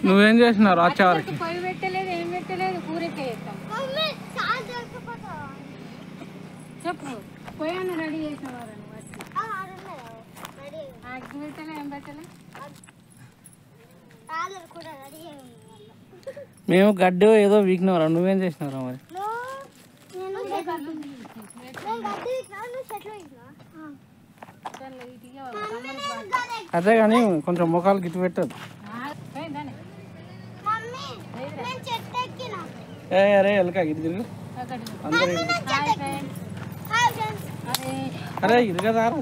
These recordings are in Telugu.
నువ్వేం చేసినావు వచ్చేవారికి? పొయ్యి పెట్టలేదు, ఏం పెట్టలేదు, కూరకే చెప్పు. పొయ్యి రెడీ చేసేవారు అగ్గి పెట్టలే, ఏం పెట్టలే. మేము గడ్డి ఏదో వీకినవరా, నువ్వేం చేసినారా మరి? అదే కానీ కొంచెం ముఖాలు గిట్టు పెట్టదు. అరే ఎలక ఇది తిరుగు, అరే ఇరుగదారా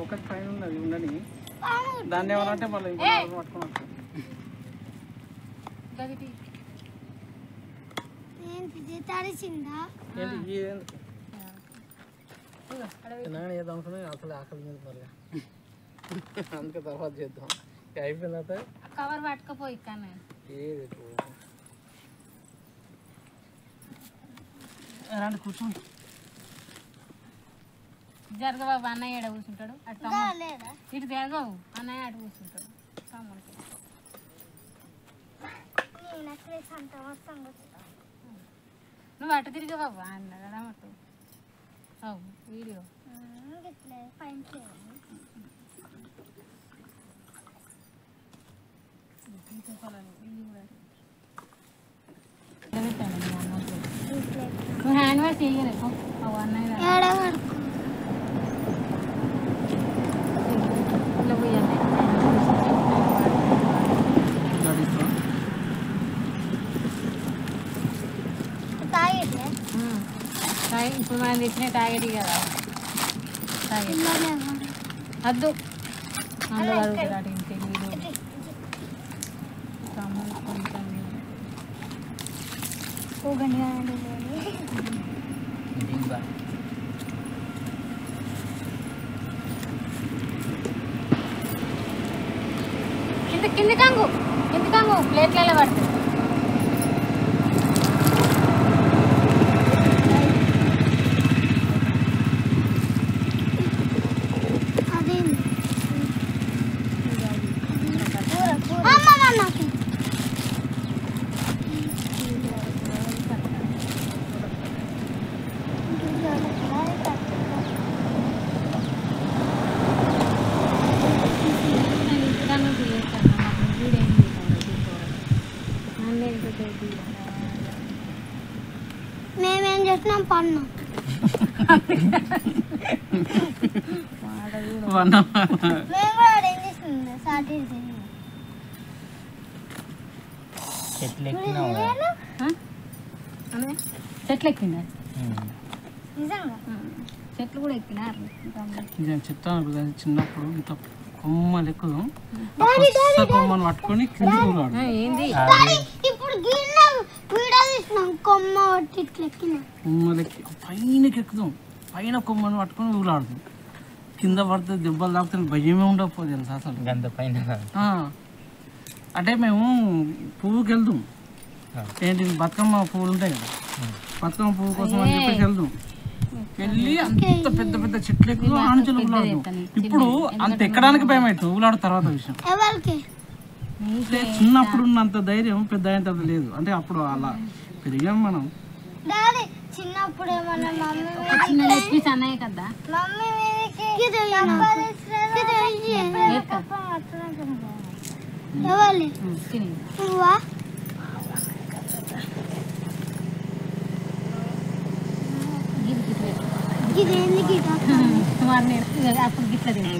ఒకటి పైన ఉన్నది ఉండని, దాన్ని ఏమనంటే మళ్ళీ పట్టుకున్నా. అసలు ఆకలి మీద మళ్ళీ అందుకే తర్వాత చేద్దాం. అయిపోయిన తర్వాత కవర్ పట్టుకపోయి రండి కూర్చోండి. జరగబాబు, అన్నయ్య ఏడ కూర్చుంటాడు, అటు ఇటు జరగవు, అన్నయ్య అటు కూర్చుంటాడు. నువ్వు అటు తిరిగి బాబు అన్నాడు అటు వీడియో నువ్వు హ్యాండ్ వాష్ చేయలేదు అన్నయ్య ఇప్పుడు మనం తెచ్చిన తాగేటి కదా, వద్దు అందులో అడుగుతాడు ఇంటి కింది కంగు ప్లేట్లలో పడుతుంది. మేమేం చేస్తున్నాం పన్ను చెట్లు ఎక్కినా చెట్లు కూడా ఎక్కినారు. చెప్తాను చిన్నప్పుడు ఇంత కొమ్మలు ఎక్కుదాం, కొమ్మను పట్టుకొని కింద కొమ్మలెక్కి పైనకి ఎక్కుదాం, పైన కొమ్మను పట్టుకొని ఊలాడుదాం. కింద పడితే దెబ్బలు తాకుతాయి, భయమే ఉండకపోతే తెలుసా అసలు. గంత పైన అంటే మేము పువ్వుకి వెళ్దాం, ఏంటి బతుకమ్మ పువ్వులు ఉంటాయి కదా, బతుకమ్మ పువ్వు కోసం అని చెప్పేసి వెళ్దాం. వెళ్ళి అంత పెద్ద పెద్ద చెట్లు ఎక్కువ ఆనుచలు ఊలాడుతాం. ఇప్పుడు అంత ఎక్కడానికి భయం అవుతుంది, ఊలాడు తర్వాత విషయం. చిన్నప్పుడు ఉన్నంత ధైర్యం పెద్ద అయిన తర్వాత లేదు. అంటే అప్పుడు అలా పెరిగాం మనం. చిన్నప్పుడు అప్పుడు గిట్ల దగ్గర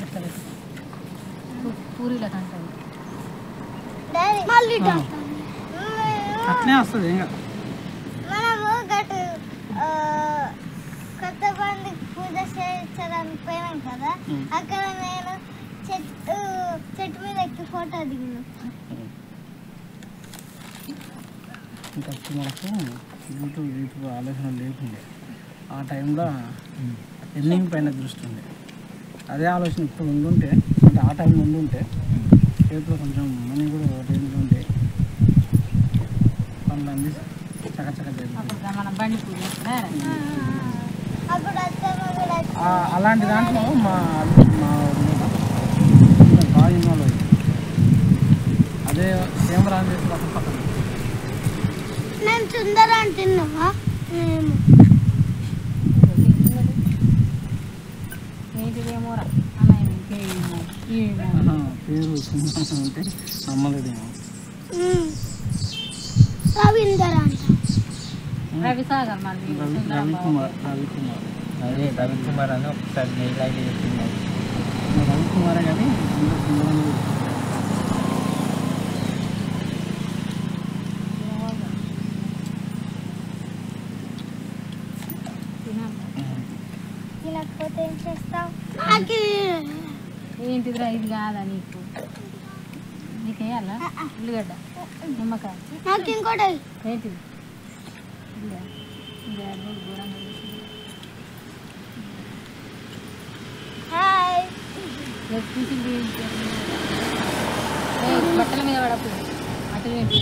పెట్టాలి పూరీలో కంటుంది అట్లే వస్తుంది. మనము గట్టు కొత్త బండి పూజ చేయించడానికి పోయినాం కదా, అక్కడ నేను చెట్టు మీద ఎక్కి ఫోటో దిగినా. ఇంకా మనకు యూట్యూబ్ ఆలోచన లేకుండే ఆ టైంలో ఎన్నింగ్ పైన దృష్టి ఉంది. అదే ఆలోచన ఇప్పుడు ఉండుంటే, అంటే ఆ టైం ఉండుంటే చేతిలో కొంచెం మనీ కూడా రేంజ్లో ఉంటే పనులు అంది చకచక అలాంటి దాంట్లో మా బాగా ఇన్వాల్వ్ అయ్యింది. అదే కెమెరా ఆన్ చేసి పక్కన నేను సుందర అంటున్నావా పేరు ఉంటే నమ్మలేదేమో. రవీందర్ అంట రవిసాగర్ మళ్ళీ రవికుమార్ అదే రవికుమార్ అని ఒకసారి మెయిల్ ఐడి చెప్తున్నారు. రవికుమారే కానీ తినకపోతే ఏం చేస్తావు? ఏంటిదిరా ఇది కాదా నీకు? నీకేయాలా ఉల్లిగడ్డ నిమ్మకాయ? నాకు ఇంకోటి ఏంటిది? హాయ్ బట్టల మీద పడప్పుడు అటు ఏంటి?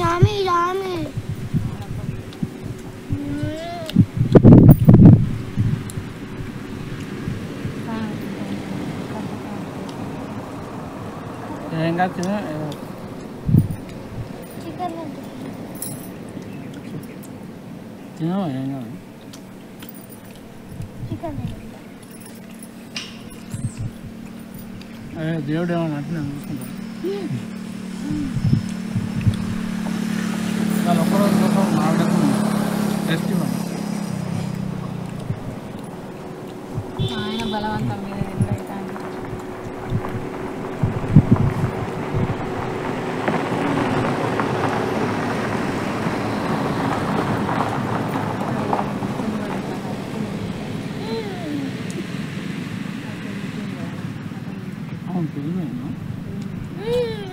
రామి రామి ఏం కాదు చికెన్ తినవా? ఏం కాదు చికెన్ అదే దేవుడు ఏమన్నా అంటే నేను చూసుకుంటాను. వాళ్ళు ఒక్కరోజు కోసం మాట్లాడుతూ టెస్ట్ ఇవ్వండి. ఆయన బలవంతం మీద ఎదురైతాను. అవును తెలియదు.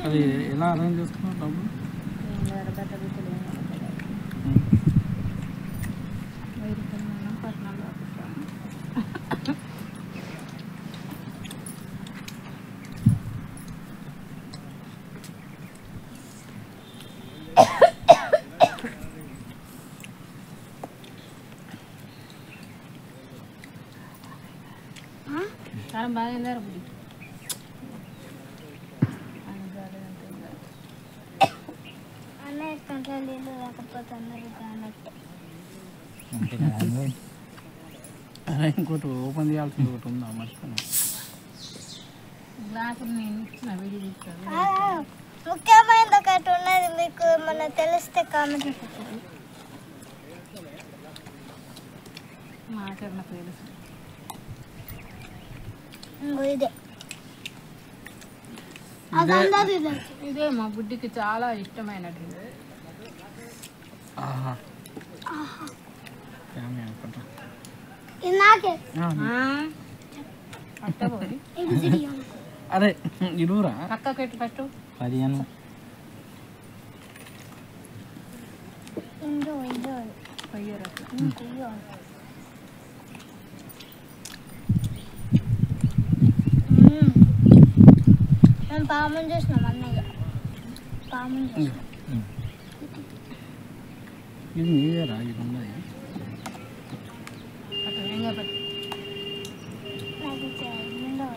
అది ఎలా అరేంజ్ చేసుకున్నావు డబ్బులు? కారం బాగా అయిందా? అన్నయ్య కంట్లో నీళ్ళు రాకపోతే అందరూ కానట్టు. అరే ఇంకోటి ఓపెన్ చేయాల్సింది ఒకటి ఉందా మర్చిపోయినా. గ్లాసులు నేను ఇచ్చిన వీడియో తీసుకోవాలి. ముఖ్యమైనది ఒకటి ఉన్నది, మీకు ఏమన్నా తెలిస్తే కామెంట్ పెట్టండి. మాట్లాడిన తెలుసు. ఇదే అదందరూ ఇదే. ఇదే మా బుడ్డికి చాలా ఇష్టమైనది. ఇది నాకే. పట్టబోయి ఇది బిర్యానీ. అరే ఇరువురా పక్క పెట్టి ఫస్ట్ 15 ఇందో ఇందో పొయ్యరు అట్లా. ఇంకో మేము పాముని చూసినాం అన్నయ్య. పాముని చూసినాం. ఇది నీదేరా? ఇది ఉన్నది అట్లా ఏం చెప్పండి. నాకు ఇచ్చేయాలి. నిండో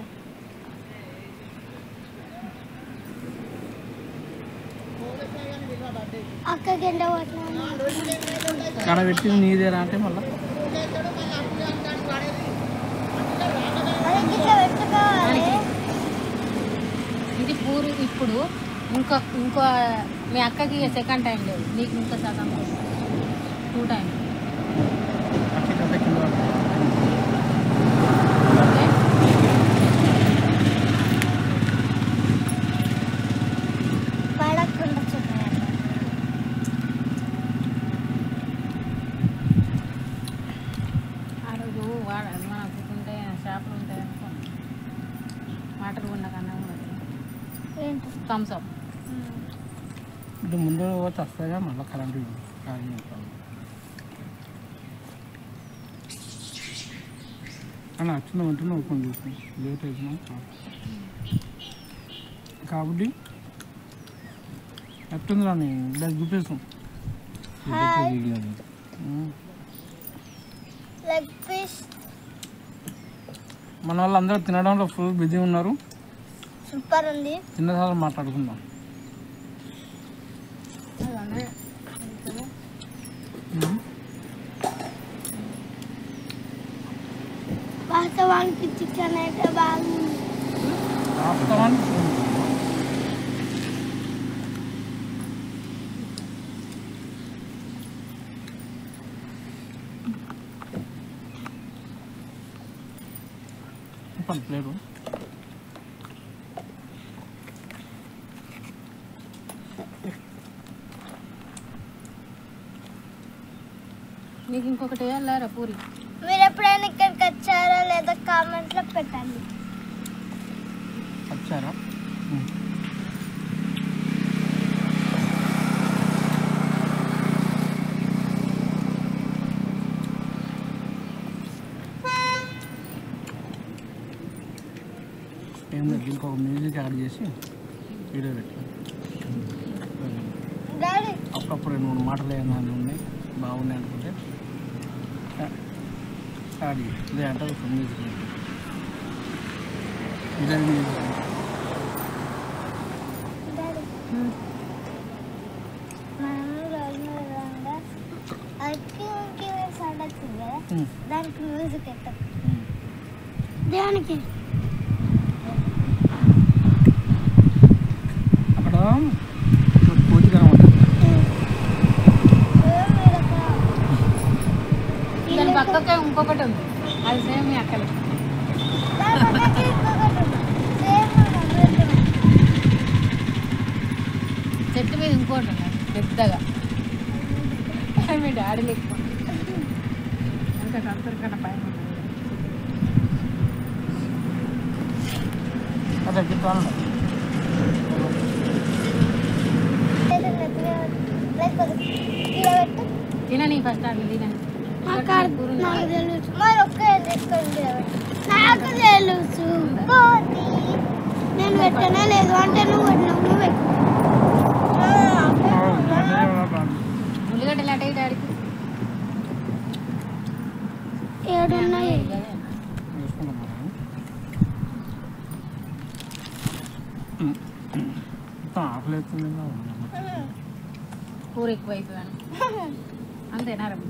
అక్కకి ఎండ పట్టినా అక్కడ పెట్టింది నీదేరా అంటే మళ్ళీ అది ఇట్లా పెట్టుకోవాలి. ఇది పూరి ఇప్పుడు ఇంకో మీ అక్కకి సెకండ్ టైం లేదు, నీకు ఇంకా సగం 2 టైం. పడకుండా చెప్పాలి. ఆ రోజు మనకు ఉంటాయి షాపులు ఉంటాయి అనుకో, వాటర్ ఉన్న కన్నా కూడా ఏంటి థమ్స్ అప్. ఇటు ముందు పోతే వస్తాయిగా మళ్ళీ కరెంటు ఖాళీ ఉంటాను అని వచ్చిన వెంటనే ఓపెన్ చేస్తాను లేట్ అయినా కాబట్టి ఎట్టుందిరా నేను చూపిస్తాం లెగ్ పీస్ మన వాళ్ళందరూ తినడంలో ఫుల్ బిజీ ఉన్నారు. సూపర్ ఉంది. చిన్నసార్లు మాట్లాడుకుందాం. వాస్తవానికి చికెన్ అయితే బాగుంది. వాస్తవానికి ప్లేటు నీకు ఇంకొకటి వేయాలారా పూరి? మీరు ఎప్పుడైనా ఇక్కడికి వచ్చారా లేదా కామెంట్లో పెట్టండి. వచ్చారా? ఇంకొక మ్యూజిక్ యాడ్ చేసి వీడియో పెట్టాను. అప్పుడప్పుడు 2-3 మాటలు ఏమైనా ఉన్నాయి బాగున్నాయి అనుకుంటే యాడ్ చేసి ఇదే అంటే ఒక మ్యూజిక్ ఇదే మ్యూజిక్ దానికి మ్యూజిక్ దేనికి అక్కడ కోతికరం ఉంటుంది. దాని పక్కకే ఇంకొకటి ఉంది, అది సేమ్ మీ అక్కడ చెట్టు మీద ఇంకోటి ఉంది పెద్దగా. మీ డాడీ లెక్క ఇంకా సంతరికన్నా పైన అదే చెప్తాను. తినని ఫస్ట్ అది తినని. నాకు తెలుసు నేను పెట్టనే లేదు అంటే నువ్వు ఉల్లిగడ్డలు అటే డాడీకి 7 ఉన్నాయి. ఆకలి అవుతుంది. కూర ఎక్కువ అయిపోయాను అంతేనా రమ్మి?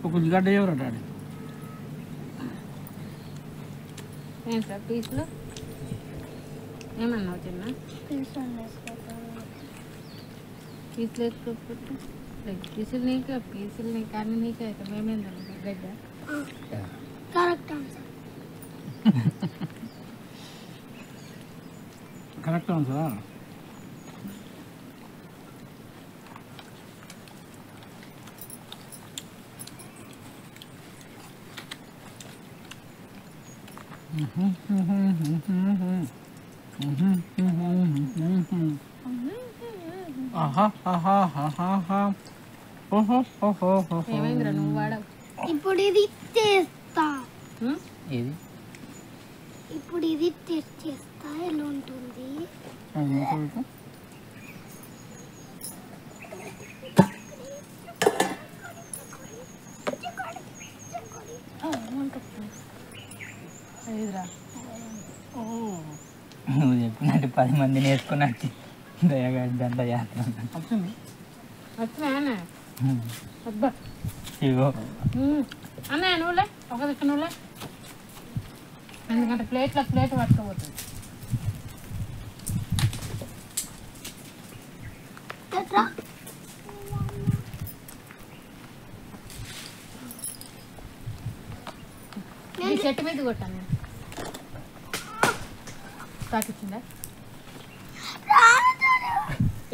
ఒక ఉల్లిగడ్డ ఎవరు డాడీ? ఏం సార్ పీసులు ఏమన్నావు చిన్న? పీసులు వేసుకోకపోతే పీసులు నీకు అన్ని నీకే అయితే మేమేం తిన్నాం గడ్డ. కరెక్ట్ ఆన్సరా? ఏమైందిరా నువ్వు వాడవు? ఇప్పుడు ఇది చేస్తా. ఏది? ఇప్పుడు ఇది టెస్ట్ చేస్తా ఎలా ఉంటుంది. నువ్వు చెప్పినట్టు 10 మందిని వేసుకున్నట్టు దయగడ్డంత యాత్ర వచ్చినా అబ్బా ఇగో అన్నయ్య నువ్వులే ఒక దిక్కు నువ్వులే, ఎందుకంటే ప్లేట్ పట్టుకోబోతుంది. ఈ చెట్టు మీద కొట్టాను తాకిచ్చిందా?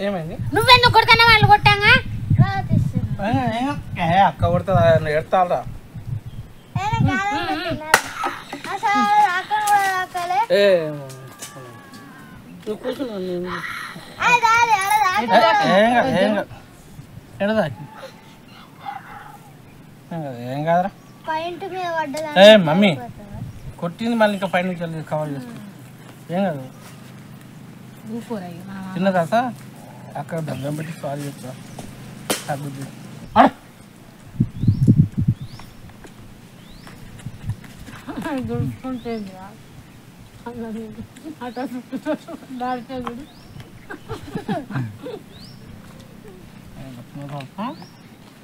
ఏమైంది? నువ్వెందుకు కొడతానే వాళ్ళు కొట్టాగా? అక్క కొడుతుంది ఎడతారా? నువ్వు కూర్చున్నాను నేను ఏం కాదురా. మమ్మీ కొట్టింది మళ్ళీ ఇంకా పైన కవర్ చేసుకుంటా. ఏం కాదు చిన్న తాత అక్కడ దండం పెట్టి సారీ చెప్తా తగ్గుద్ది.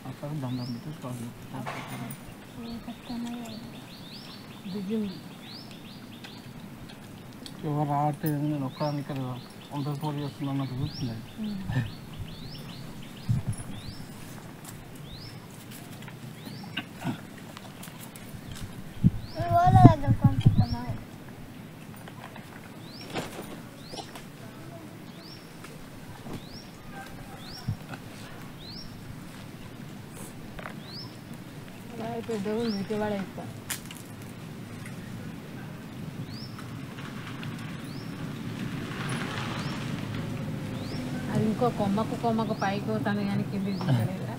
అక్కడ దండం పెట్టి సారీ చెప్తా. ఎవరు రావట్లేదు నేను ఒక్కదాన్ని ఇక్కడ ఒంటరి పోటీ చేస్తున్నా నాకు చూస్తుంది. పెద్ద పడేస్తా. అది ఇంకో కొమ్మకు పైకి పోతాను కానీ కిందికి దిగలేదురా.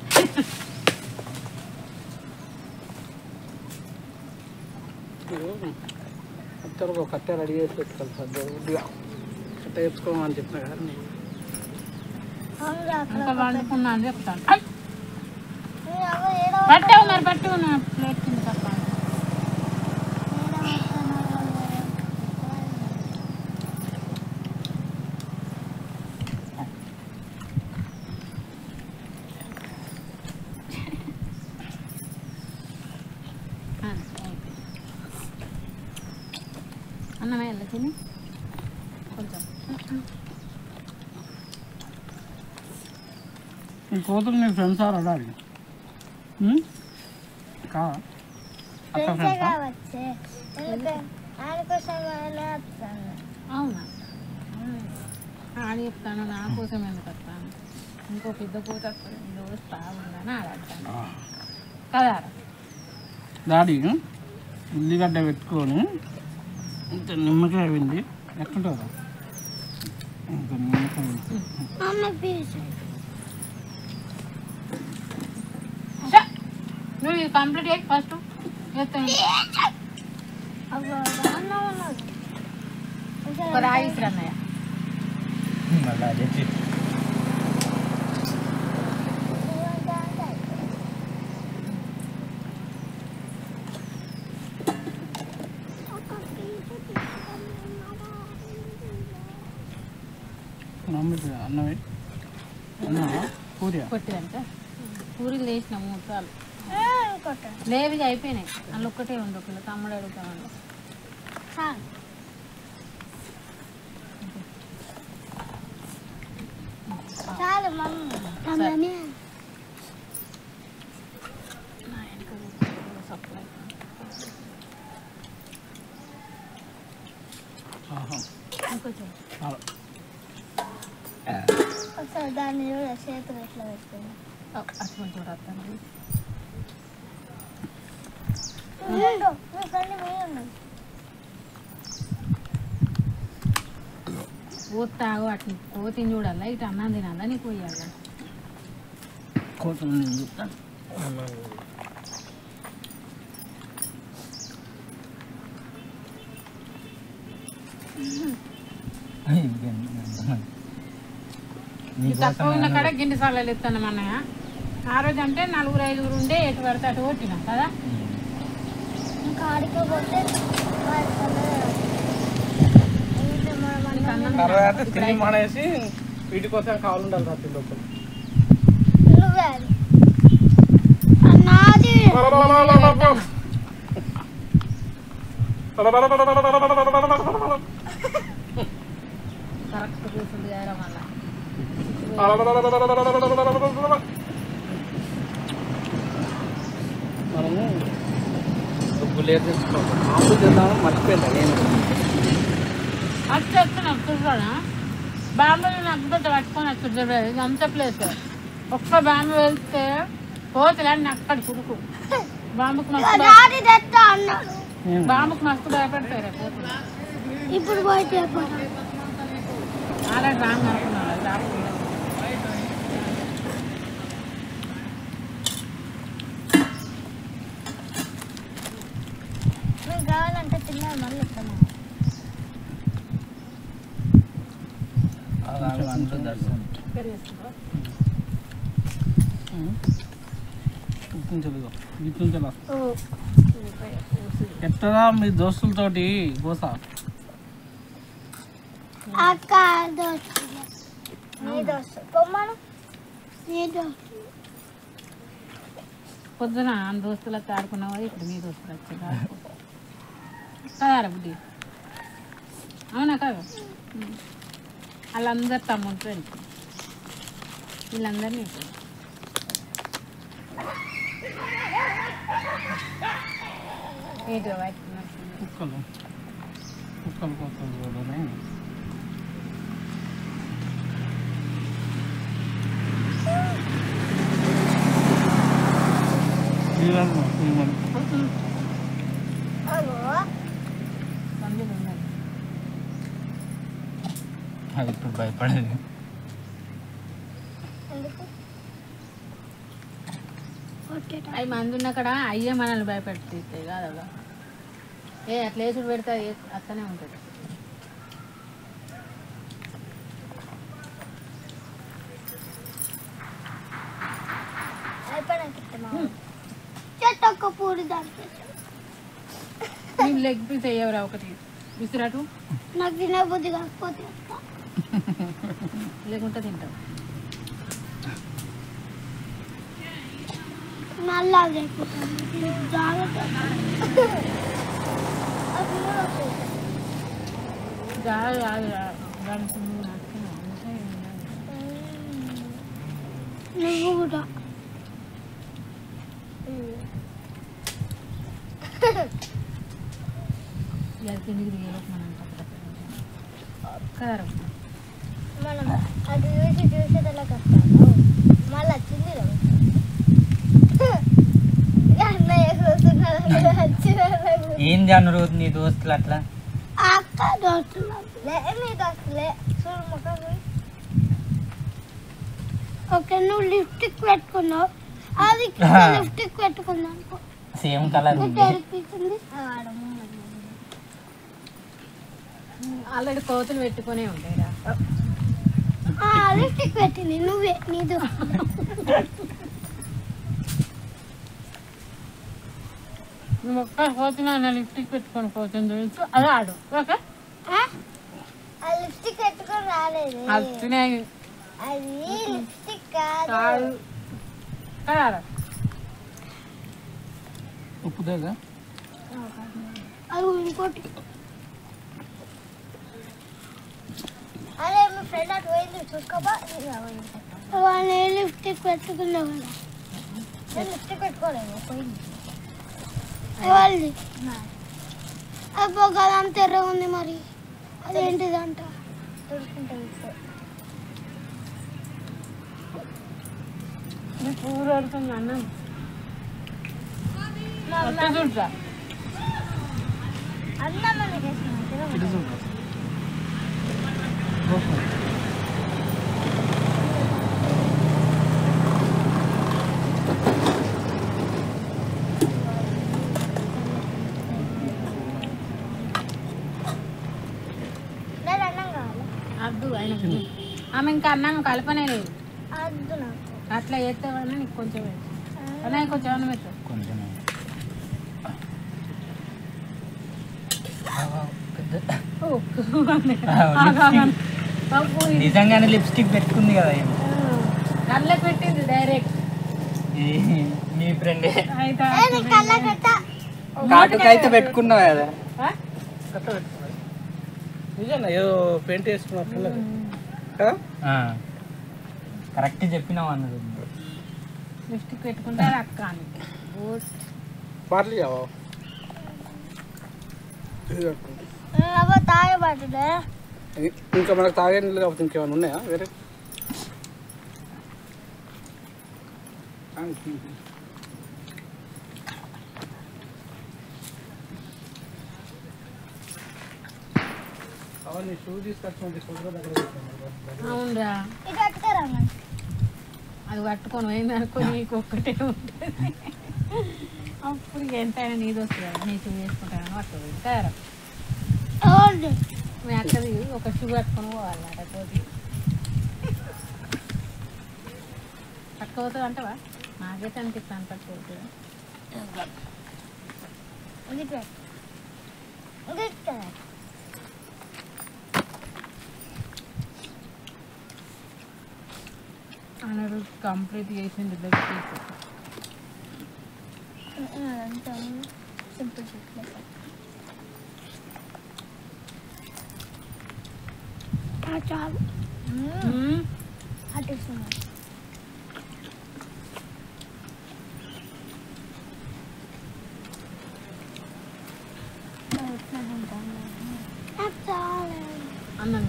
ఒక కట్టె రెడీ చేసి పెట్టుకోవాలి సార్. కొద్దిగా కట్టె వేసుకోమని చెప్పిన కదా ఇంకా వండుకున్నా అని చెప్తాను. పట్టావు మరి పట్టు ప్లేట్ కింద తప్ప. అన్నమే వెళ్ళ తిని కొంచెం ఈ కూతురు నీ ఫ్రెండ్స్ ఆర్ అడాలి అవునా ఆడి చెప్తాను నా కోసం ఎందుకు వస్తాను. ఇంకో పెద్ద కూత వస్తా ఉందని ఆడాడతాను కదా. డాడీ ఉల్లిగడ్డ పెట్టుకొని ఇంత నిమ్మకాయ అయింది ఎట్లుంటుందా ఇంత నిమ్మకాయ నువ్వు ఇది కంప్లీట్ అయ్యి ఫస్ట్ రాయిసి అన్నయ్య. అన్నమే అన్న పూరి కొట్టిదంటే పూరీలు వేసిన 3 సార్లు లేవిగా అయిపోయినాయి. అందులో ఒక్కటే ఉంది. ఒకళ్ళు తమ్ముడు అడుగుతామండి. ఒకసారి దాన్ని చేతులు ఎట్లా పెట్టుకుని అటువంటి చూడతాను. పోతావు అట్లా కోతిని చూడాలా ఇటు అన్నం తినాలా నీకు పోయాలి. కోతులు నేను చూస్తాను. తక్కువ ఉన్న కాడ గిండి సార్లు ఎత్తాను అన్నయ్య. ఆ రోజు అంటే 4-5 ఉండే ఎటు పడితే అటు కొట్టినాం కదా. తర్వాత తిని మానేసి వీటి కోసం కావాలండాలి రాత్రి లోపల. కరెక్ట్ కూర్చుంది కదా మళ్ళా. మనము డబ్బు లేదు మామూలు తిందామని మర్చిపోయిందా నేను. అట్లా వస్తున్నాం చూసాడా. బాంబులు నాకు పట్టుకొని వచ్చి అంత ప్లేస్ ఒక్క బాంబు వెళ్తే పోతులని అక్కడ చురుకు. బాంబుకు మస్తు భయపడతారు. ఇప్పుడు పోయితే ఆల్రెడీ రాంగ్ అనుకున్నాను. మీకు కావాలంటే తిన్నాను మళ్ళీ ఇస్తాను. ఎట్టరా మీ దోస్తులతోటి పోసా అక్క దోస్తు నీ దోస్తు పొమ్మను నీ దోస్తు పొద్దున దోస్తులతో ఆడుకున్నావా ఇప్పుడు నీ దోస్తులు వచ్చి కదారా బుద్ధి అవునా కాదు వాళ్ళందరు తమ్ముడు ఫ్రెండ్స్ వీళ్ళందరినీ ఏంటో కుక్కలు కుక్కలు కోసం చూడని అది ఇప్పుడు భయపడేది అవి మంది ఉన్నక్కడ అయ్యే మనల్ని భయపెడుతాయి కాదా అట్లా వేసుడు పెడితే అట్లనే ఉంటుంది. చెట్టు పూడి దానికి నేను లెగ్ పీస్ అయ్యేవరా ఒకటి విసిరాటు నాకు తినబుద్ధి కాకపోతే లేకుంటే తింటావు మళ్ళీ అది అయిపోతుంది జాగ్రత్త నువ్వు కూడా మనం అది చూసేదలా కష్టాలు మళ్ళీ వచ్చింది ఏంది అన్న రోజు నీ దోస్తులు అట్లా అక్క దోస్తులు నీ దోస్తులే చూడు ముఖం ఓకే నువ్వు లిప్స్టిక్ పెట్టుకున్నావు అది లిప్స్టిక్ పెట్టుకున్నా సేమ్ కలర్ ఆల్రెడీ కోతులు పెట్టుకునే ఉంటాయి లిప్స్టిక్ పెట్టింది నువ్వే నీ దోస్తు నువ్వు ఒక్క పోతున్నా లిప్స్టిక్ పెట్టుకొని పోతుంది తెలుసు అది ఆడు ఓకే లిప్స్టిక్ పెట్టుకొని రాలేదు అది లిప్స్టిక్ కాదు కదా ఉప్పుదేగా అది ఇంకోటి అరే మీ ఫ్రెండ్ అటు పోయింది చూసుకోబా వాళ్ళు లిప్స్టిక్ పెట్టుకున్నావు కదా లిప్స్టిక్ పెట్టుకోలేదు పోయింది వాళ్ళది అబ్బో గదంత ఎర్ర ఉంది మరి అదేంటిదంట పూరు ఆడుతుంది అన్నం చూడరా అన్నం ఇటు చూడు అద్దు ఆయన ఆమె ఇంకా అన్నం కలపనే లేదు అద్దు నాకు అట్లా చేస్తావన్నా నీకు కొంచెం అన్న కొంచెం అన్నం పెట్టు కొంచెం నిజంగానే లిప్స్టిక్ పెట్టుకుంది కదా కళ్ళ పెట్టింది డైరెక్ట్ మీ ఫ్రెండే కాటుకైతే పెట్టుకున్నావు కదా నిజంగా ఏదో పెయింట్ వేసుకున్నట్టు కదా కరెక్ట్ చెప్పినావు అన్నది లిప్స్టిక్ పెట్టుకుంటారు అక్క అని పార్లీ తాగబడులే ఇంకా మనకు తాగే నీళ్ళు కాకపోతే ఇంకేమైనా ఉన్నాయా వేరే అవన్నీ అవునరా ఇది కట్టుకోరా అది కట్టుకొని పోయింది అనుకో నీకు ఒక్కటే ఉంటుంది అప్పుడు ఎంతైనా నీది వస్తుంది కదా నీ షూ వేసుకుంటానని పట్టుకోదు కదా మీ అక్కది ఒక షూ కట్టుకొని పోవాలన్నమాట తోటి పట్టుకోపోతుంది అంటవా నాకైతే అనిపిస్తాను పట్టుకోవచ్చు అన్నాడు కంప్లీట్ చేసింది దగ్గర సింపుల్ షర్ట్ చాలు అట్టేస్తున్నా అన్నం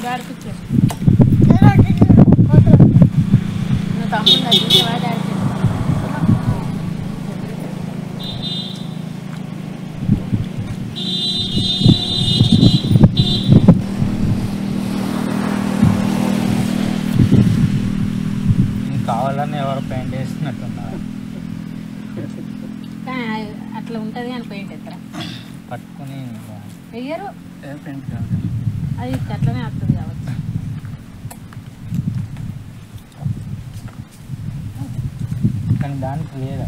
డాడీకి ఇచ్చేసి నువ్వు తమ్ముడు దగ్గర డాడీకి కావాలని ఎవరు పెయింట్ వేస్తున్నట్టున్నారు కానీ అట్లా ఉంటుంది అని పెయింట్ ఎత్తరా పట్టుకుని వెయ్యరు పెయింట్ కాదు అది అట్లనే వస్తుంది కావచ్చు కానీ దానికి లేదా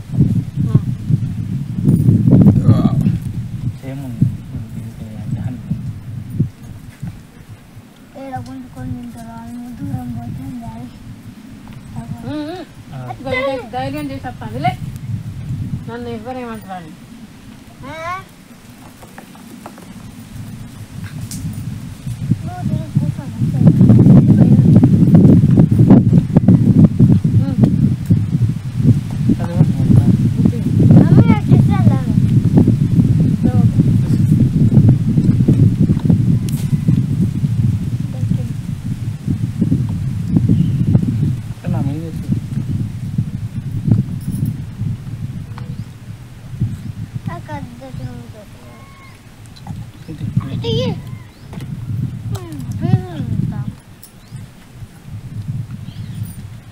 సేమ్ ఉంది దానికి ఏడకుంటుకొని తింటారు దూరం పోతుంది ధైర్యం చేసి వస్తాను లే నన్ను ఎవరేమంటారు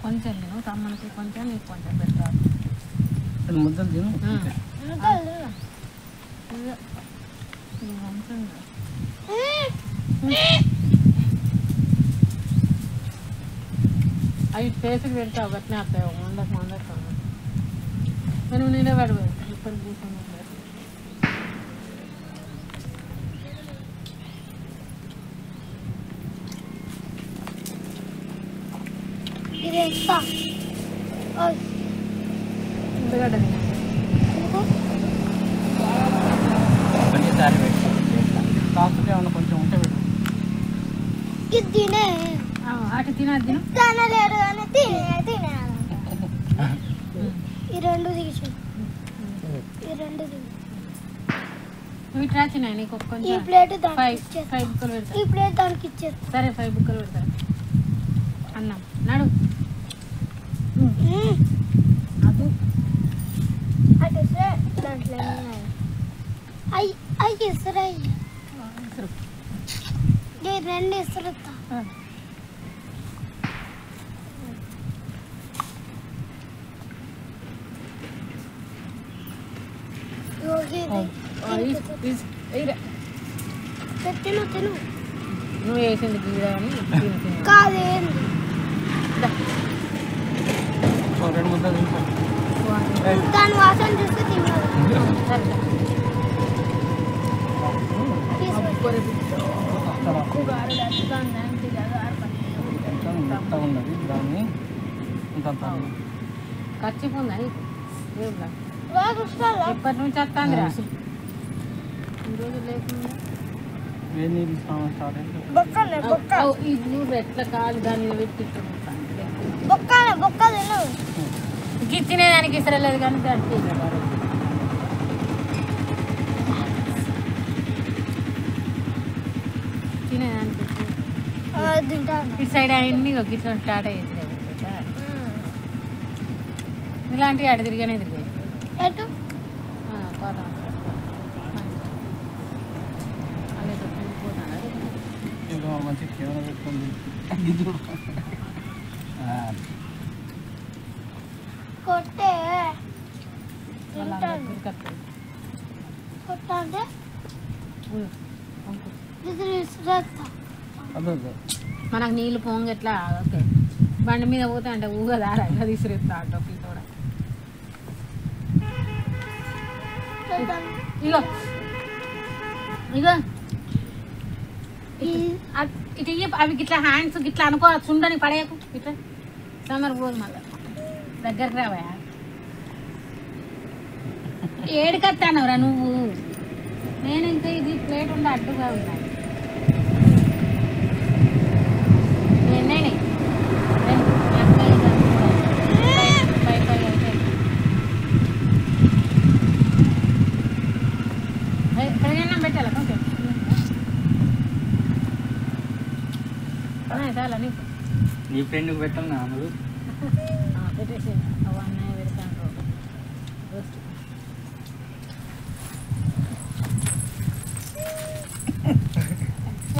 కొంచెం నేను తమ్మనికి కొంచెం నీకు కొంచెం పెట్టాలి ముద్దలు తిను అవి ఫేస్కి పెడతావు గట్టినే వస్తాయి మందకు మందకు నేను నేనే పడిపోయి ఇప్పుడు కూర్చొని ఎందుకంటే కొంచెంసారి పెట్టుకోవచ్చు కాకపోతే ఏమన్నా కొంచెం ఉంటే పెట్టు ఇది తినే అటు తినదు తిను తినలేరు కానీ తినేయాలి ఈ రెండు తీసి వీటి రాచినాయి నీకు ఈ కొంచెం ప్లేట్ 5 బుక్కలు పెడతా ఈ ప్లేట్ దానికి ఇచ్చారు సరే 5 బుక్కలు పెడతా అన్నం నడు అది అటు దాంట్లో అయ్యి ఇస్తారు రెండు ఇస్తారు తిను తిను నువ్వు వేసింది గీడ అని కాదేంది రెండు ముద్దలు తింటాం దాని వాసన చూస్తే తిన్నాను ఉన్నది దాన్ని ఖర్చిపోందా బాగా ఎప్పటి నుంచి వస్తుందిరా ఈరోజు లేకుండా వేడి నీళ్ళు స్టార్ట్ అయింది నువ్వు ఎట్లా కాదు దాని మీద పెట్టి బొక్క తిను తినేదానికి ఇసరలేదు కానీ దానికి తింటాను. ఇటు సైడ్ అన్ని గిట్లా స్టార్ట్ అయ్యేది ఇలాంటివి అటు తిరిగానే తిరిగాయి ఎటు మంచి కెమెరా పెట్టుకుంది కొట్టే తింటాను. కొట్ట అంటే మనకు నీళ్ళు పొంగెట్లా ఓకే బండి మీద పోతే అంటే ఊగదారా ఇలా తీసుకురేస్తా టోపీ కూడా ఇగో ఇగో ఇటు అవి గిట్లా హ్యాండ్స్ గిట్లా అనుకో చుండని పడేయకు ఇట్లా సమర్ పోదు మళ్ళీ దగ్గరికి రావా ఏడుకొస్తానవరా నువ్వు నేను ఇంకా ఇది ప్లేట్ ఉండి అడ్డుగా ఉన్నాయి ఎన్నైనాయి పెట్టాలా కొంచెం చాలా నీకు నీ ఫ్రెండ్కి పెట్టాం నాన్నలు పెట్టేసి అవన్నీ పెడతాను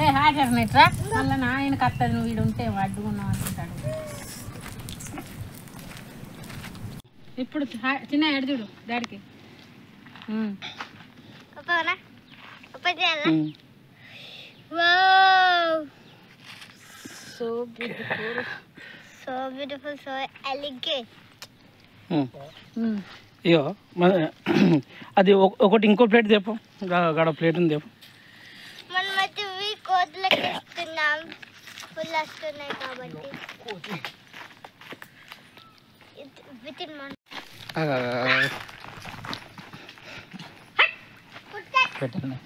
ఏ హాజర్నేట్రా మళ్ళీ నాయనకి వస్తుంది నువ్వు వీడు ఉంటే అడ్డుకున్నావు అనుకుంటాడు ఇప్పుడు చిన్న ఎడుదుడు డాడీకి so beautiful so beautiful so elegant. ఇగో అది ఒకటి ఇంకో ప్లేట్ తెప్పు గడ ప్లేట్ ఉంది తెప్పు మనం అయితే కోతులకి ఇస్తున్నాం ఫుల్ వస్తున్నాయి కాబట్టి పెట్టండి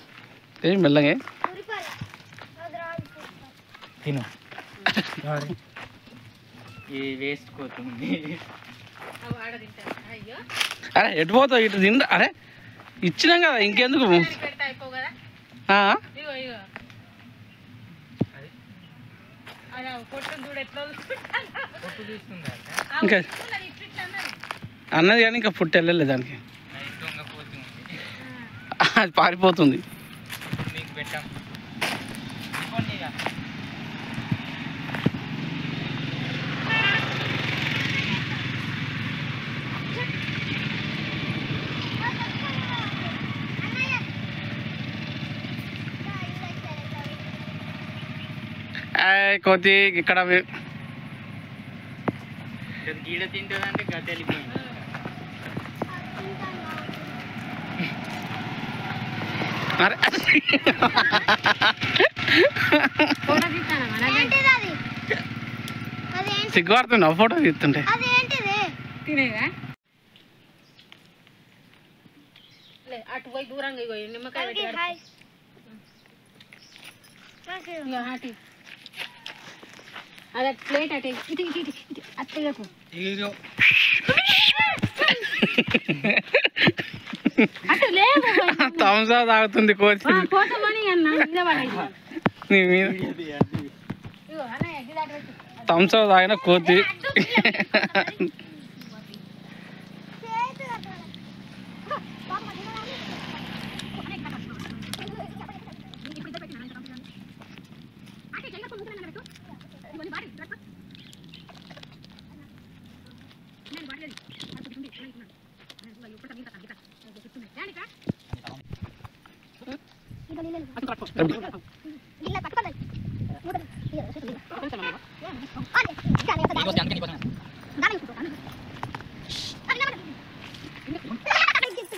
ఏం మెల్లగా తిను ఈ వేస్ట్ కోతుంది అరే ఎటు పోతావు ఇటు తిందా అరే ఇచ్చినాం కదా ఇంకెందుకు ఇంకా అన్నది కానీ ఇంకా పుట్టి వెళ్ళలేదు దానికి అది పారిపోతుంది కోతి ఇక్కడ గీడ తింటుందంటే గడ్డ వెళ్ళిపోయింది అరే సిగ్గుపడుతున్నా ఫోటో తీస్తుంటే అటు పోయి దూరంగా నిమ్మకాయ అదే ప్లేట్ అటే ఇటు ఇటు ఇటు ఇటు అత్తయ్యకు అటు లేదు థమ్సా తాగుతుంది కోతి కోసమని అన్న మీద పడేది నీ మీద థమ్సా తాగిన కోతి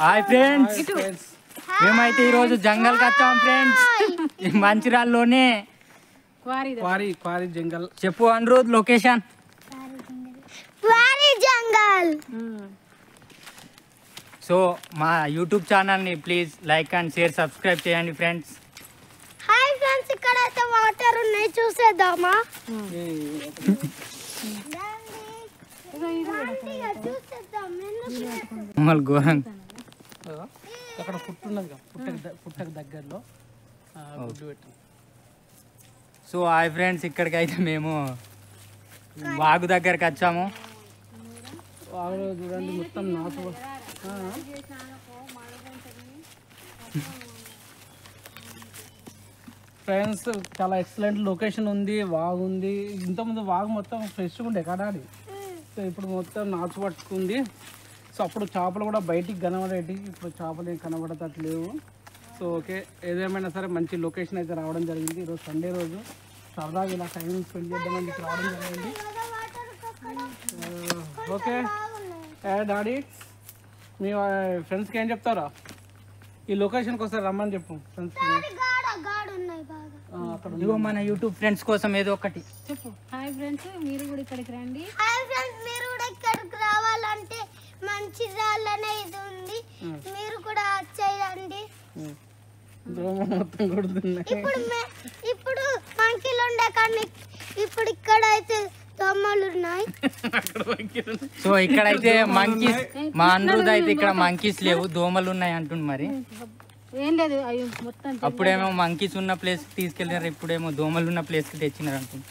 హాయ్ ఫ్రెండ్స్ మేమైతే ఈరోజు జంగల్కి వచ్చాం ఫ్రెండ్స్ మంచిర్యాలలోనే క్వారీ జంగల్ చెప్పు అనురోధ్ లొకేషన్ క్వారీ జంగల్. సో మా యూట్యూబ్ ఛానల్ని please like and share subscribe చేయండి ఫ్రెండ్స్. హాయ్ ఫ్రెండ్స్, ఇక్కడ అయితే వాటర్ ఉన్నాయి చూసేద్దామా? మమ్మల్ని ఘోరం అక్కడ పుట్టున్నది పుట్టకు దగ్గరలో గుడ్డు పెట్టు సో హాయ్ ఫ్రెండ్స్, ఇక్కడికైతే మేము వాగు దగ్గరికి వచ్చాము. వాగులో చూడండి మొత్తం నాటు. ఫ్రెండ్స్ చాలా ఎక్సలెంట్ లొకేషన్ ఉంది, వాగు ఉంది. ఇంతకుముందు వాగు మొత్తం ఫ్రెష్గా ఉండే కడాడి. సో ఇప్పుడు మొత్తం నాచు పట్టుకుంది. సో అప్పుడు చేపలు కూడా బయటికి కనబడేటి, ఇప్పుడు చేపలు ఏం కనబడతట్లేవు. సో ఓకే, ఏదేమైనా సరే మంచి లొకేషన్ అయితే రావడం జరిగింది. ఈరోజు సండే రోజు సరదాగా ఇలా టైం స్పెండ్ చేద్దామని ఇక్కడ రావడం జరిగింది. ఓకే డాడీ, మీ ఫ్రెండ్స్కి ఏం చెప్తారా? ఈ లొకేషన్కి ఒకసారి రమ్మని చెప్పు ఫ్రెండ్స్కి. ఇదిగో మన యూట్యూబ్ ఫ్రెండ్స్ కోసం ఏదో ఒకటి చెప్పు. హాయ్ ఫ్రెండ్స్, మీరు కూడా ఇక్కడికి రండి. హాయ్ ఫ్రెండ్స్, మీరు కూడా ఇక్కడికి రావాలంటే మంచి రాళ్ళనే ఇది ఉంది, మీరు కూడా వచ్చేయండి. మొత్తం కొడుతున్నాయి. ఇప్పుడు మంకీలు ఉండే కానీ ఇప్పుడు ఇక్కడ అయితే దోమలు ఉన్నాయి. సో ఇక్కడైతే మంకీస్, మా అనురుద్ అయితే ఇక్కడ మంకీస్ లేవు, దోమలు ఉన్నాయి అంటుంది. మరి ఏం లేదు, అవి మొత్తం అప్పుడేమో మంకీస్ ఉన్న ప్లేస్ కి తీసుకెళ్ళినారు, ఇప్పుడేమో దోమలు ఉన్న ప్లేస్ కి తెచ్చినారు అనుకుంది.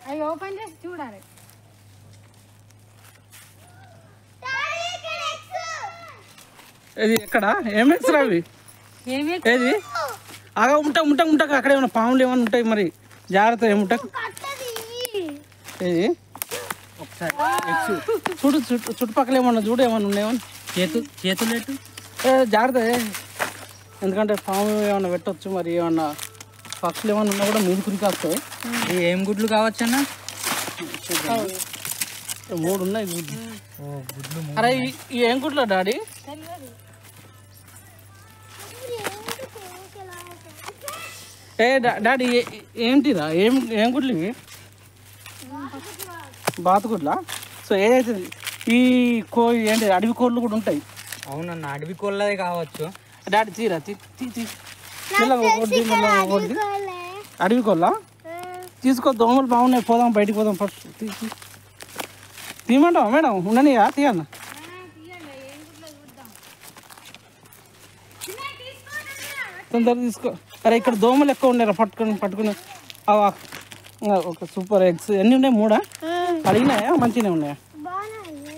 అవి ఓపెన్ చేసి చూడాలి. ఇది ఎక్కడ ఏమి ఎక్స్రా అవి? ఏమి ఏది అగా ఉంటాక అక్కడ ఏమైనా పాములు ఏమైనా ఉంటాయి, మరి జాగ్రత్త ఏముంటా. ఏది ఒకసారి చూడు, చుట్టుపక్కల ఏమన్నా చూడు, ఏమన్నా ఉన్నాయేమన్నా. చేతులు ఎట్టు జాగ్రత్త, ఎందుకంటే పాము ఏమన్నా పెట్టవచ్చు, మరి ఏమన్నా పక్షులు ఏమన్నా ఉన్నా కూడా మీరు కురికి వస్తాయి. ఏం గుడ్లు కావచ్చు అన్న? 3 ఉన్నాయి గుడ్లు. అరే ఈ ఏం గుడ్లు డాడీ? డాడీ ఏంటిరా, ఏం గుడ్లు ఇవి? బాతుగుడ్లా? సో ఏదైతే ఈ ఏంటి అడవి కోళ్ళు కూడా ఉంటాయి. అవునన్న, అడవి కోళ్ళదే కావచ్చు. డాడీ తీరా అడవి కోళ్ళ తీసుకో, దోమలు బాగున్నాయి, పోదాం బయటికి పోదాం. ఫస్ట్ తీయమంటావా మేడం? ఉండనియా, తీయన్న. తొందరగా తీసుకో. అరే ఇక్కడ దోమలు ఎక్కువ ఉండేరా, పట్టుకుని ఓకే సూపర్. ఎగ్స్ ఎన్ని ఉన్నాయి? 3 అడిగినాయా? మంచిగానే ఉన్నాయా?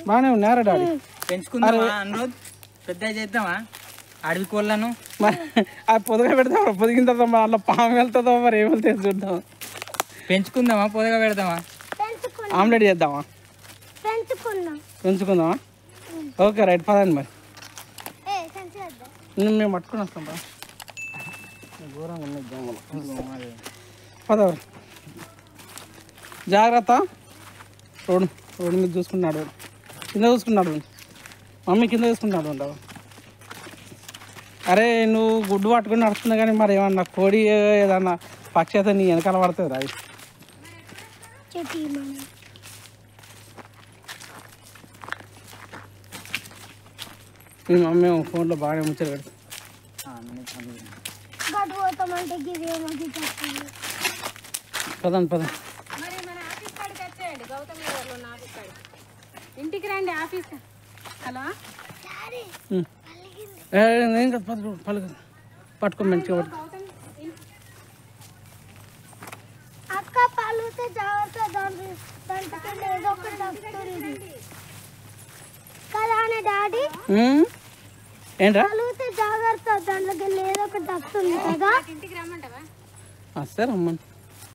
బాగానే ఉన్నాయారా డాడీ? పెంచుకుందామా అనురోధ్? పెద్ద చేద్దామా అడవి కోళ్ళను? మరి అది పొదగా పెడతామా? పొదిగిన తర్వాత మరి అలా పాము వెళ్తుందో మరి ఏం వెళ్తే చూద్దాం. పెంచుకుందామా పొదగా పెడదామా? ఆమ్లెట్ చేద్దామా? పెంచుకుందామా? ఓకే రైట్, పదండి మరి. మేము పట్టుకుని వస్తాం బా, ఘోరంగా ఉన్నాయి దోమలు. పదవరు, జాగ్రత్త. రోడ్డు మీద చూసుకున్నాడు, కింద చూసుకున్నాడు, మమ్మీ కింద చూసుకున్నాడు ఉండవు. అరే నువ్వు గుడ్డు పట్టుకుని నడుస్తున్నా కానీ మరి ఏమన్నా కోడి ఏదన్నా పక్షి అయితే నీ వెనకాల పడుతుంది రా. మీ మమ్మీ ఫోన్లో బాగానే ముచ్చట పెడతాం. పదండి. మరి మన ఆఫీస్ కాడికి వచ్చేయండి, గౌతమ్ నగర్లో ఉన్న ఆఫీస్ కాడికి. ఇంటికి రండి ఆఫీస్. హలో ఏం కదా పట్టుకో మంచిగా పట్టుకో. అక్క పలుతే జాగ్రత్త, కదా డాడీ? ఏంట్రా పలుతే జాగ్రత్త, దాంట్లోకి ఏదో ఒకటి వస్తుంది కదా. ఇంటికి రమ్మంటావా? సరే అమ్మని.